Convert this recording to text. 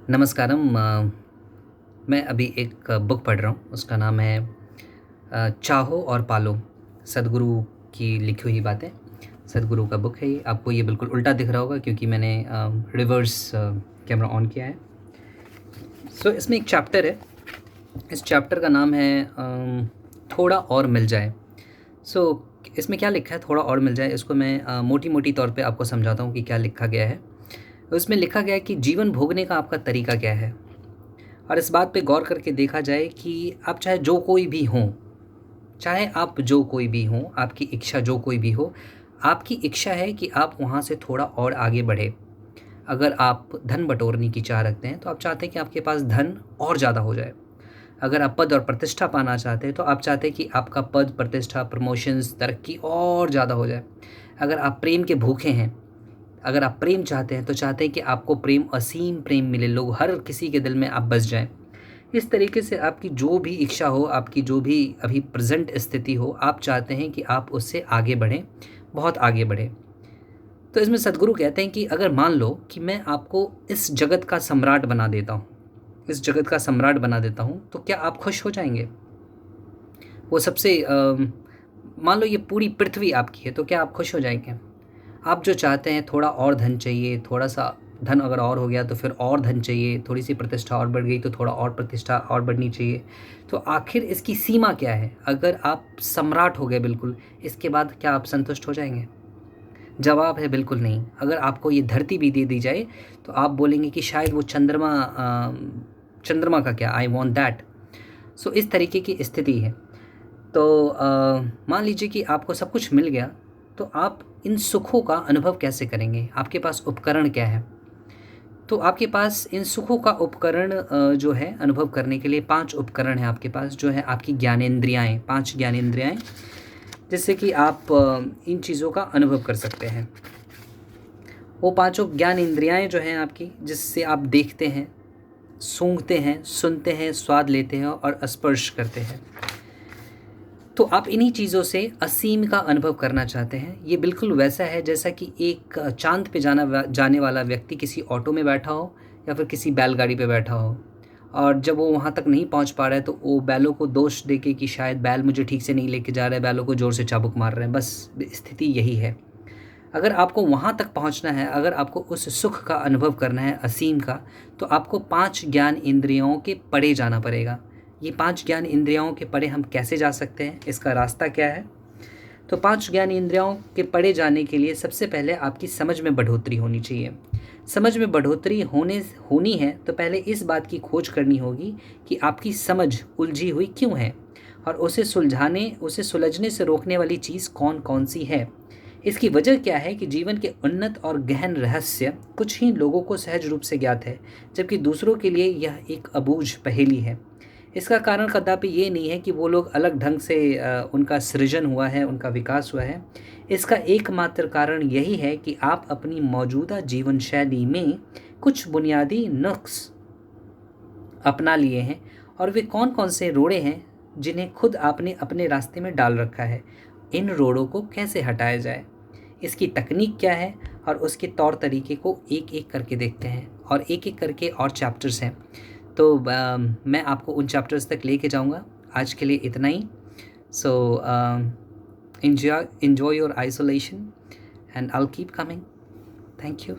नमस्कारम। मैं अभी एक बुक पढ़ रहा हूँ, उसका नाम है चाहो और पालो, सद्गुरु की लिखी हुई बातें। सद्गुरु का बुक है ये। आपको ये बिल्कुल उल्टा दिख रहा होगा क्योंकि मैंने रिवर्स कैमरा ऑन किया है। इसमें एक चैप्टर है, इस चैप्टर का नाम है थोड़ा और मिल जाए। इसमें क्या लिखा है, थोड़ा और मिल जाए, इसको मैं मोटी मोटी तौर पे आपको समझाता हूँ कि क्या लिखा गया है। उसमें लिखा गया है कि जीवन भोगने का आपका तरीका क्या है। और इस बात पे गौर करके देखा जाए कि आप चाहे जो कोई भी हों, चाहे आप जो कोई भी हों, आपकी इच्छा जो कोई भी हो, आपकी इच्छा है कि आप वहाँ से थोड़ा और आगे बढ़े। अगर आप धन बटोरने की चाह रखते हैं तो आप चाहते हैं कि आपके पास धन और ज़्यादा हो जाए। अगर आप पद और प्रतिष्ठा पाना चाहते हैं तो आप चाहते हैं कि आपका पद, प्रतिष्ठा, प्रमोशंस, तरक्की और ज़्यादा हो जाए। अगर आप प्रेम के भूखे हैं, अगर आप प्रेम चाहते हैं तो चाहते हैं कि आपको प्रेम, असीम प्रेम मिले, लोग हर किसी के दिल में आप बस जाएं। इस तरीके से आपकी जो भी इच्छा हो, आपकी जो भी अभी प्रेजेंट स्थिति हो, आप चाहते हैं कि आप उससे आगे बढ़ें, बहुत आगे बढ़ें। तो इसमें सद्गुरु कहते हैं कि अगर मान लो कि मैं आपको इस जगत का सम्राट बना देता हूँ, इस जगत का सम्राट बना देता हूँ, तो क्या आप खुश हो जाएंगे? वो सबसे मान लो ये पूरी पृथ्वी आपकी है, तो क्या आप खुश हो जाएंगे? आप जो चाहते हैं, थोड़ा और धन चाहिए, थोड़ा सा धन अगर और हो गया तो फिर और धन चाहिए, थोड़ी सी प्रतिष्ठा और बढ़ गई तो थोड़ा और प्रतिष्ठा और बढ़नी चाहिए। तो आखिर इसकी सीमा क्या है? अगर आप सम्राट हो गए बिल्कुल, इसके बाद क्या आप संतुष्ट हो जाएंगे? जवाब है बिल्कुल नहीं। अगर आपको ये धरती भी दे दी जाए तो आप बोलेंगे कि शायद वो चंद्रमा का क्या, आई वॉन्ट दैट। इस तरीके की स्थिति है। तो मान लीजिए कि आपको सब कुछ मिल गया, तो आप इन सुखों का अनुभव कैसे करेंगे? आपके पास उपकरण क्या है? तो आपके पास इन सुखों का उपकरण जो है अनुभव करने के लिए 5 उपकरण हैं आपके पास, जो है आपकी ज्ञानेंद्रियाएँ, 5 ज्ञानेंद्रियाएँ, जिससे कि आप इन चीज़ों का अनुभव कर सकते हैं। वो पाँचों ज्ञान इंद्रियाएँ जो हैं आपकी, जिससे आप देखते हैं, सूंघते हैं, सुनते हैं, स्वाद लेते हैं और स्पर्श करते हैं। तो आप इन्हीं चीज़ों से असीम का अनुभव करना चाहते हैं। ये बिल्कुल वैसा है जैसा कि एक चाँद पे जाने वाला व्यक्ति किसी ऑटो में बैठा हो या फिर किसी बैलगाड़ी पे बैठा हो, और जब वो वहाँ तक नहीं पहुँच पा रहा है तो वो बैलों को दोष दे के कि शायद बैल मुझे ठीक से नहीं लेके जा रहा है, बैलों को ज़ोर से चाबुक मार रहे हैं। बस स्थिति यही है। अगर आपको वहाँ तक पहुँचना है, अगर आपको उस सुख का अनुभव करना है असीम का, तो आपको 5 ज्ञान इंद्रियों के परे जाना पड़ेगा। ये 5 ज्ञान इंद्रियों के परे हम कैसे जा सकते हैं? इसका रास्ता क्या है? तो 5 ज्ञान इंद्रियों के परे जाने के लिए सबसे पहले आपकी समझ में बढ़ोतरी होनी चाहिए। समझ में बढ़ोतरी होनी है तो पहले इस बात की खोज करनी होगी कि आपकी समझ उलझी हुई क्यों है, और उसे सुलझने से रोकने वाली चीज़ कौन-कौन सी है। इसकी वजह क्या है कि जीवन के उन्नत और गहन रहस्य कुछ ही लोगों को सहज रूप से ज्ञात है, जबकि दूसरों के लिए यह एक अबूझ पहेली है। इसका कारण कदापि ये नहीं है कि वो लोग अलग ढंग से उनका सृजन हुआ है, उनका विकास हुआ है। इसका एकमात्र कारण यही है कि आप अपनी मौजूदा जीवन शैली में कुछ बुनियादी नुक्स अपना लिए हैं, और वे कौन कौन से रोड़े हैं जिन्हें खुद आपने अपने रास्ते में डाल रखा है। इन रोड़ों को कैसे हटाया जाए, इसकी तकनीक क्या है, और उसके तौर तरीके को एक एक करके देखते हैं, और एक एक करके और चैप्टर्स हैं। तो मैं आपको उन चैप्टर्स तक लेके जाऊंगा। आज के लिए इतना ही। सो enjoy your isolation and I'll keep coming. Thank you.